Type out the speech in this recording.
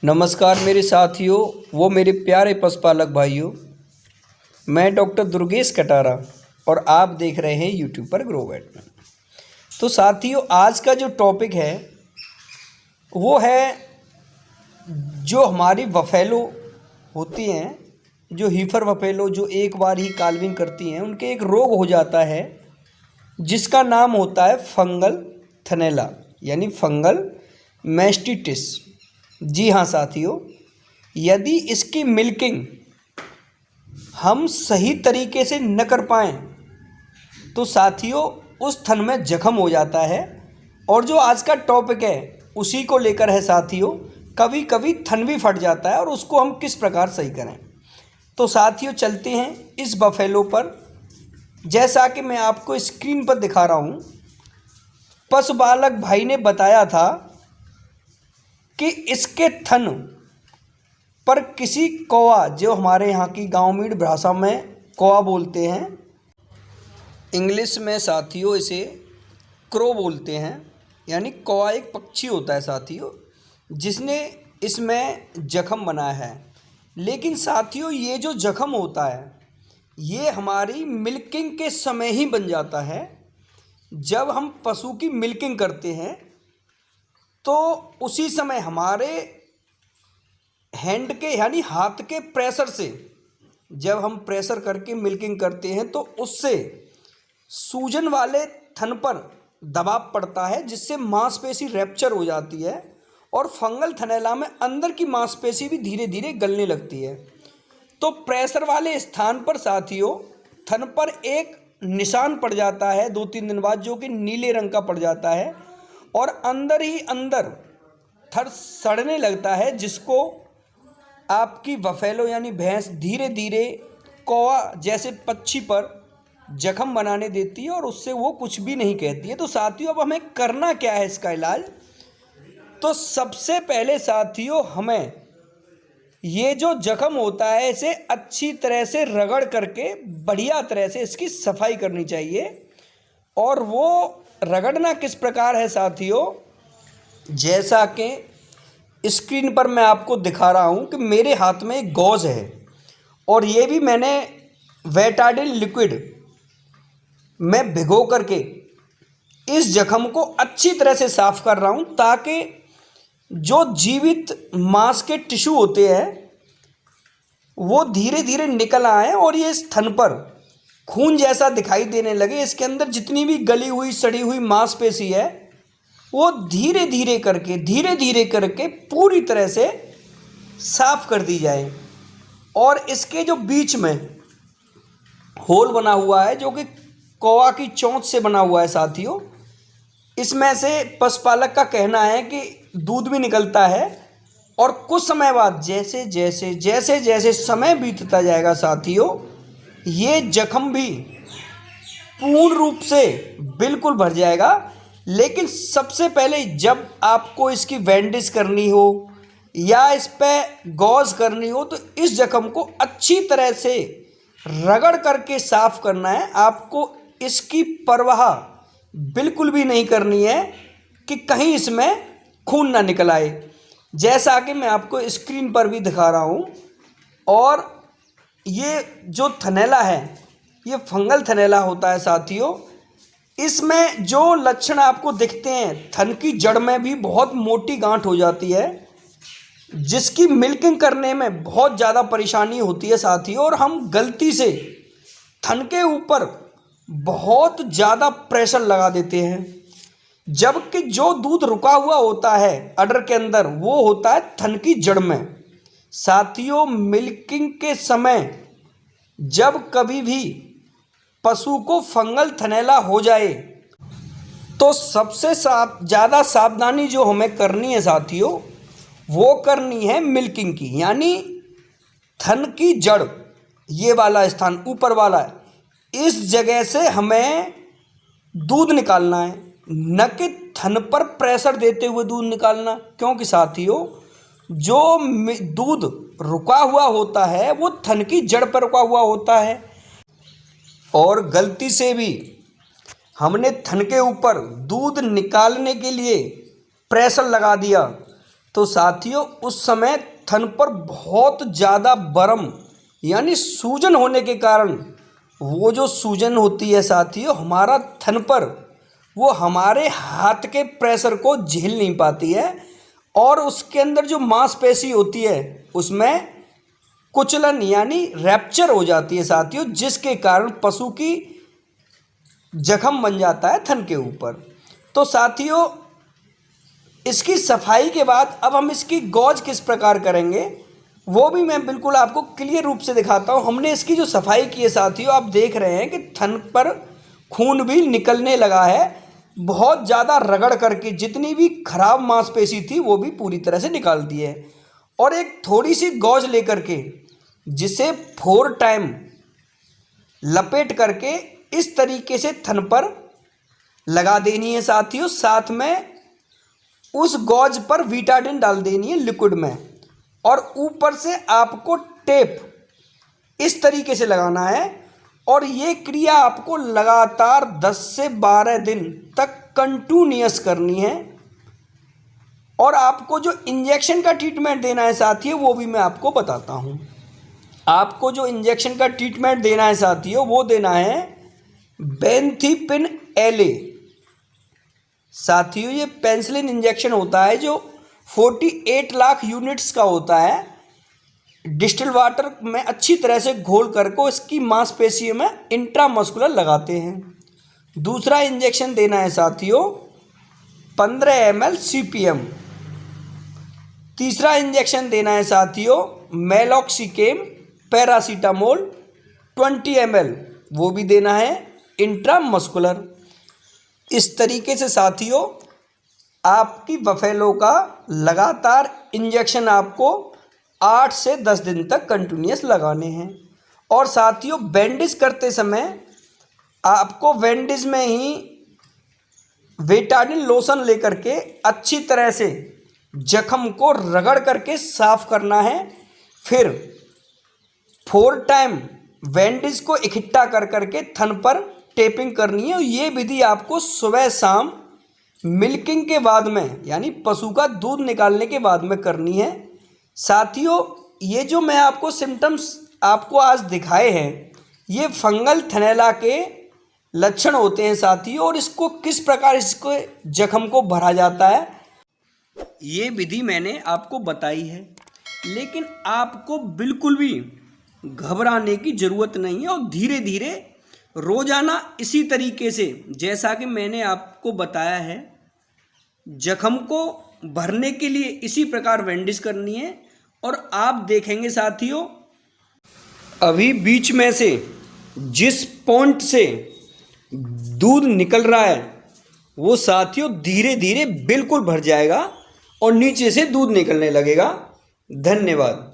नमस्कार मेरे साथियों, वो मेरे प्यारे पशुपालक भाइयों। मैं डॉक्टर दुर्गेश कटारा और आप देख रहे हैं यूट्यूब पर ग्रो वेट में। तो साथियों, आज का जो टॉपिक है वो है जो हमारी बफेलो होती हैं, जो हीफर बफेलो जो एक बार ही काल्विंग करती हैं, उनके एक रोग हो जाता है जिसका नाम होता है फंगल थनैला यानी फंगल मैस्टिटिस। जी हाँ साथियों, यदि इसकी मिल्किंग हम सही तरीके से न कर पाएँ तो साथियों उस थन में जख्म हो जाता है। और जो आज का टॉपिक है उसी को लेकर है साथियों। कभी कभी थन भी फट जाता है और उसको हम किस प्रकार सही करें। तो साथियों चलते हैं इस बफेलो पर। जैसा कि मैं आपको स्क्रीन पर दिखा रहा हूँ, पशुपालक भाई ने बताया था कि इसके थन पर किसी कौवा, जो हमारे यहाँ की गाँव मीण भाषा में कौवा बोलते हैं, इंग्लिश में साथियों इसे क्रो बोलते हैं, यानी कौवा एक पक्षी होता है साथियों, जिसने इसमें जख्म बनाया है। लेकिन साथियों ये जो जख्म होता है ये हमारी मिल्किंग के समय ही बन जाता है। जब हम पशु की मिल्किंग करते हैं तो उसी समय हमारे हैंड के यानी हाथ के प्रेशर से, जब हम प्रेशर करके मिल्किंग करते हैं तो उससे सूजन वाले थन पर दबाव पड़ता है, जिससे मांसपेशी रैप्चर हो जाती है और फंगल थनैला में अंदर की मांसपेशी भी धीरे धीरे गलने लगती है। तो प्रेशर वाले स्थान पर साथियों थन पर एक निशान पड़ जाता है 2-3 दिन बाद, जो कि नीले रंग का पड़ जाता है और अंदर ही अंदर थर सड़ने लगता है, जिसको आपकी बफेलो यानी भैंस धीरे धीरे कौवा जैसे पक्षी पर जख्म बनाने देती है और उससे वो कुछ भी नहीं कहती है। तो साथियों अब हमें करना क्या है इसका इलाज? तो सबसे पहले साथियों हमें ये जो जख्म होता है इसे अच्छी तरह से रगड़ करके बढ़िया तरह से इसकी सफाई करनी चाहिए। और वो रगड़ना किस प्रकार है साथियों, जैसा कि स्क्रीन पर मैं आपको दिखा रहा हूँ कि मेरे हाथ में एक गॉज है और ये भी मैंने वेटाडिन लिक्विड में भिगो करके इस जख्म को अच्छी तरह से साफ कर रहा हूँ, ताकि जो जीवित मांस के टिश्यू होते हैं वो धीरे धीरे निकल आए और ये इस थन पर खून जैसा दिखाई देने लगे। इसके अंदर जितनी भी गली हुई सड़ी हुई मांसपेशी है वो धीरे धीरे करके पूरी तरह से साफ कर दी जाए। और इसके जो बीच में होल बना हुआ है, जो कि कौवा की चोंच से बना हुआ है साथियों, इसमें से पशुपालक का कहना है कि दूध भी निकलता है। और कुछ समय बाद जैसे जैसे समय बीतता जाएगा साथियों, ये जख्म भी पूर्ण रूप से बिल्कुल भर जाएगा। लेकिन सबसे पहले जब आपको इसकी बैंडेज करनी हो या इस पर गॉज करनी हो तो इस जख्म को अच्छी तरह से रगड़ करके साफ करना है। आपको इसकी परवाह बिल्कुल भी नहीं करनी है कि कहीं इसमें खून ना निकल आए, जैसा कि मैं आपको स्क्रीन पर भी दिखा रहा हूँ। और ये जो थनैला है ये फंगल थनैला होता है साथियों। इसमें जो लक्षण आपको दिखते हैं, थन की जड़ में भी बहुत मोटी गांठ हो जाती है, जिसकी मिल्किंग करने में बहुत ज़्यादा परेशानी होती है साथियों। और हम गलती से थन के ऊपर बहुत ज़्यादा प्रेशर लगा देते हैं, जबकि जो दूध रुका हुआ होता है अडर के अंदर वो होता है थन की जड़ में। साथियों मिल्किंग के समय जब कभी भी पशु को फंगल थनैला हो जाए तो सबसे ज़्यादा सावधानी जो हमें करनी है साथियों वो करनी है मिल्किंग की, यानी थन की जड़, ये वाला स्थान ऊपर वाला है, इस जगह से हमें दूध निकालना है, न कि थन पर प्रेशर देते हुए दूध निकालना। क्योंकि साथियों जो दूध रुका हुआ होता है वो थन की जड़ पर रुका हुआ होता है, और गलती से भी हमने थन के ऊपर दूध निकालने के लिए प्रेशर लगा दिया तो साथियों उस समय थन पर बहुत ज़्यादा बर्म यानी सूजन होने के कारण वो जो सूजन होती है साथियों हमारा थन पर, वो हमारे हाथ के प्रेशर को झेल नहीं पाती है और उसके अंदर जो मांसपेशी होती है उसमें कुचलन यानी रैप्चर हो जाती है साथियों, जिसके कारण पशु की जख्म बन जाता है थन के ऊपर। तो साथियों इसकी सफाई के बाद अब हम इसकी गौज किस प्रकार करेंगे वो भी मैं बिल्कुल आपको क्लियर रूप से दिखाता हूँ। हमने इसकी जो सफाई की है साथियों, आप देख रहे हैं कि थन पर खून भी निकलने लगा है, बहुत ज़्यादा रगड़ करके जितनी भी खराब मांसपेशी थी वो भी पूरी तरह से निकाल दी है। और एक थोड़ी सी गौज लेकर के जिसे 4 टाइम लपेट करके इस तरीके से थन पर लगा देनी है साथियों। साथ में उस गौज पर विटाडिन डाल देनी है लिक्विड में और ऊपर से आपको टेप इस तरीके से लगाना है और ये क्रिया आपको लगातार 10 से 12 दिन तक कंटिन्यूअस करनी है। और आपको जो इंजेक्शन का ट्रीटमेंट देना है साथियों वो भी मैं आपको बताता हूँ। आपको जो इंजेक्शन का ट्रीटमेंट देना है साथियों वो देना है बेंथिपिन LA। साथियों ये पेनिसिलिन इंजेक्शन होता है जो 48 लाख यूनिट्स का होता है। डिस्टिल वाटर में अच्छी तरह से घोल करके इसकी मांसपेशियों में इंट्रामस्कुलर लगाते हैं। दूसरा इंजेक्शन देना है साथियों 15 ml CPM। तीसरा इंजेक्शन देना है साथियों मेलॉक्सिकेम पैरासीटामोल 20 ml, वो भी देना है इंट्रामस्कुलर। इस तरीके से साथियों आपकी बफेलो का लगातार इंजेक्शन आपको 8 से 10 दिन तक कंटिन्यूअस लगाने हैं। और साथियों बैंडेज करते समय आपको बैंडेज में ही विटाडिन लोशन लेकर के अच्छी तरह से जख्म को रगड़ करके साफ करना है। फिर 4 टाइम बैंडेज को इकट्ठा कर करके थन पर टेपिंग करनी है। ये विधि आपको सुबह शाम मिल्किंग के बाद में यानी पशु का दूध निकालने के बाद में करनी है। साथियों ये जो मैं आपको सिम्टम्स आपको आज दिखाए हैं ये फंगल थनैला के लक्षण होते हैं साथियों। और इसको किस प्रकार इसको जख्म को भरा जाता है ये विधि मैंने आपको बताई है, लेकिन आपको बिल्कुल भी घबराने की ज़रूरत नहीं है। और धीरे धीरे रोज़ाना इसी तरीके से जैसा कि मैंने आपको बताया है जख्म को भरने के लिए इसी प्रकार बैंडेज करनी है। और आप देखेंगे साथियों अभी बीच में से जिस पॉइंट से दूध निकल रहा है वो साथियों धीरे धीरे बिल्कुल भर जाएगा और नीचे से दूध निकलने लगेगा। धन्यवाद।